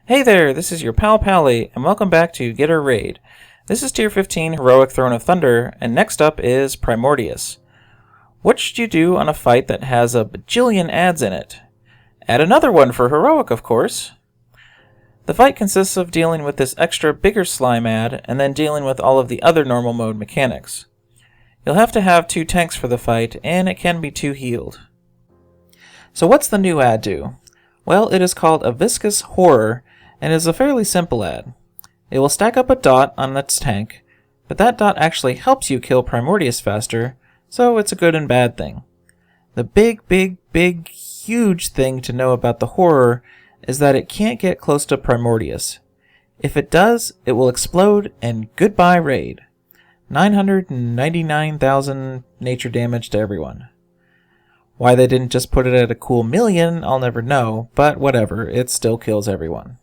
Hey there, this is your pal Pally, and welcome back to Get Her Raid. This is Tier 15 Heroic Throne of Thunder, and next up is Primordius. What should you do on a fight that has a bajillion adds in it? Add another one for Heroic, of course. The fight consists of dealing with this extra bigger slime add, and then dealing with all of the other normal mode mechanics. You'll have to have 2 tanks for the fight, and it can be 2 healed. So what's the new add do? Well, it is called a Viscous Horror, and is a fairly simple add. It will stack up a dot on its tank, but that dot actually helps you kill Primordius faster, so it's a good and bad thing. The big, huge thing to know about the Horror is that it can't get close to Primordius. If it does, it will explode and goodbye raid. 999,000 nature damage to everyone. Why they didn't just put it at a cool 1,000,000, I'll never know, but whatever, it still kills everyone.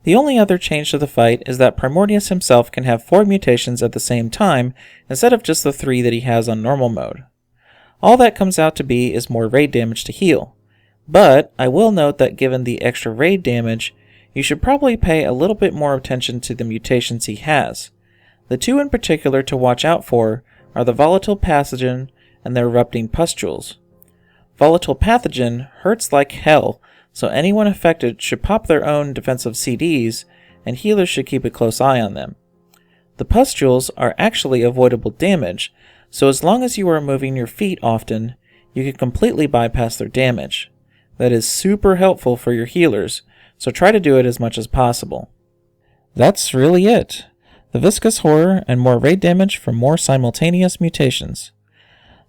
The only other change to the fight is that Primordius himself can have 4 mutations at the same time instead of just the 3 that he has on normal mode. All that comes out to be is more raid damage to heal. But I will note that given the extra raid damage, you should probably pay a little bit more attention to the mutations he has. The 2 in particular to watch out for are the Volatile Pathogen and the Erupting Pustules. Volatile Pathogen hurts like hell, so anyone affected should pop their own defensive CDs, and healers should keep a close eye on them. The pustules are actually avoidable damage, so as long as you are moving your feet often, you can completely bypass their damage. That is super helpful for your healers, so try to do it as much as possible. That's really it. The Viscous Horror and more raid damage from more simultaneous mutations.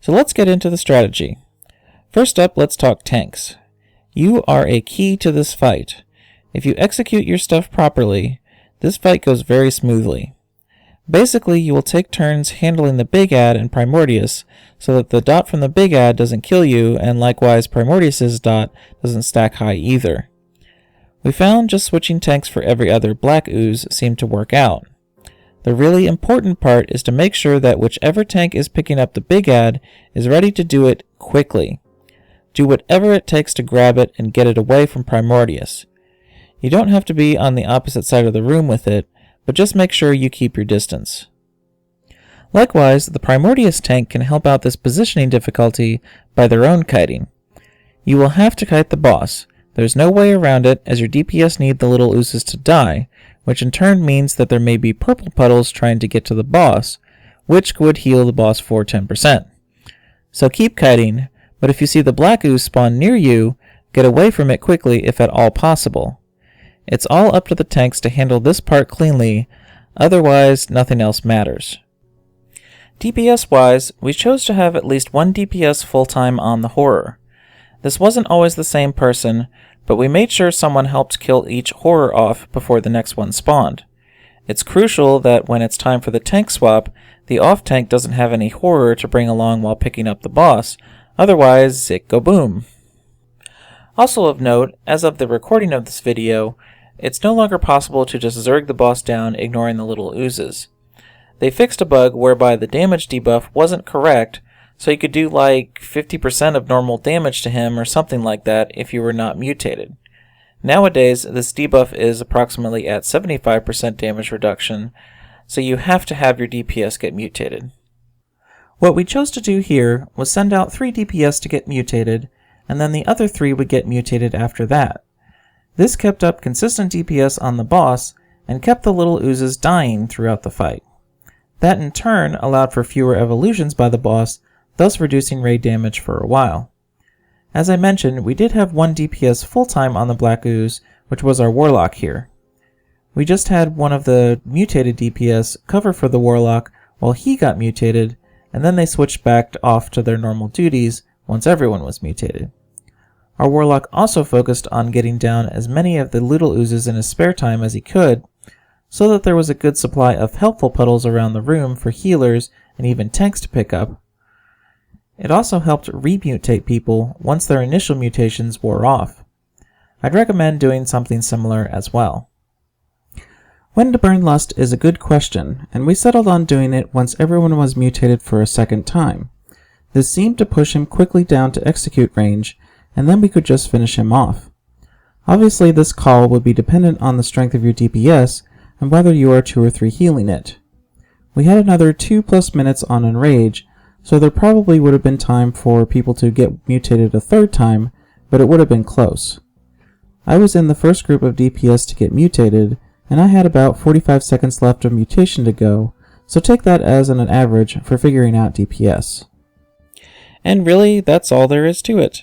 So let's get into the strategy. First up, let's talk tanks. You are a key to this fight. If you execute your stuff properly, this fight goes very smoothly. Basically, you will take turns handling the big add and Primordius, so that the dot from the big add doesn't kill you, and likewise Primordius's dot doesn't stack high either. We found just switching tanks for every other black ooze seemed to work out. The really important part is to make sure that whichever tank is picking up the big add is ready to do it quickly. Do whatever it takes to grab it and get it away from Primordius. You don't have to be on the opposite side of the room with it, but just make sure you keep your distance. Likewise, the Primordius tank can help out this positioning difficulty by their own kiting. You will have to kite the boss. There's no way around it, as your DPS need the little oozes to die, which in turn means that there may be purple puddles trying to get to the boss, which would heal the boss for 10%. So keep kiting, but if you see the black ooze spawn near you, get away from it quickly if at all possible. It's all up to the tanks to handle this part cleanly, otherwise nothing else matters. DPS-wise, we chose to have at least 1 DPS full-time on the Horror. This wasn't always the same person, but we made sure someone helped kill each Horror off before the next one spawned. It's crucial that when it's time for the tank swap, the off tank doesn't have any Horror to bring along while picking up the boss, otherwise it go boom. Also of note, as of the recording of this video, it's no longer possible to just zerg the boss down ignoring the little oozes. They fixed a bug whereby the damage debuff wasn't correct, so you could do like 50% of normal damage to him or something like that if you were not mutated. Nowadays, this debuff is approximately at 75% damage reduction, so you have to have your DPS get mutated. What we chose to do here was send out 3 DPS to get mutated, and then the other 3 would get mutated after that. This kept up consistent DPS on the boss, and kept the little oozes dying throughout the fight. That in turn allowed for fewer evolutions by the boss, thus reducing raid damage for a while. As I mentioned, we did have 1 DPS full-time on the black ooze, which was our Warlock here. We just had one of the mutated DPS cover for the Warlock while he got mutated, and then they switched back off to their normal duties once everyone was mutated. Our Warlock also focused on getting down as many of the little oozes in his spare time as he could, so that there was a good supply of helpful puddles around the room for healers and even tanks to pick up. It also helped remutate people once their initial mutations wore off. I'd recommend doing something similar as well. When to burn Lust is a good question, and we settled on doing it once everyone was mutated for a second time. This seemed to push him quickly down to execute range, and then we could just finish him off. Obviously, this call would be dependent on the strength of your DPS and whether you are 2 or 3 healing it. We had another 2+ minutes on Enrage, so there probably would have been time for people to get mutated a 3rd time, but it would have been close. I was in the first group of DPS to get mutated, and I had about 45 seconds left of mutation to go, so take that as an average for figuring out DPS. And really, that's all there is to it.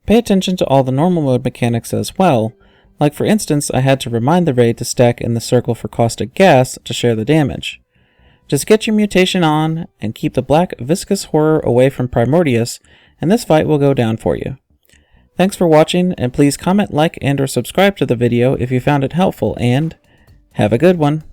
Pay attention to all the normal mode mechanics as well, like for instance I had to remind the raid to stack in the circle for caustic gas to share the damage. Just get your mutation on, and keep the black viscous horror away from Primordius, and this fight will go down for you. Thanks for watching, and please comment, like, and or subscribe to the video if you found it helpful, and have a good one!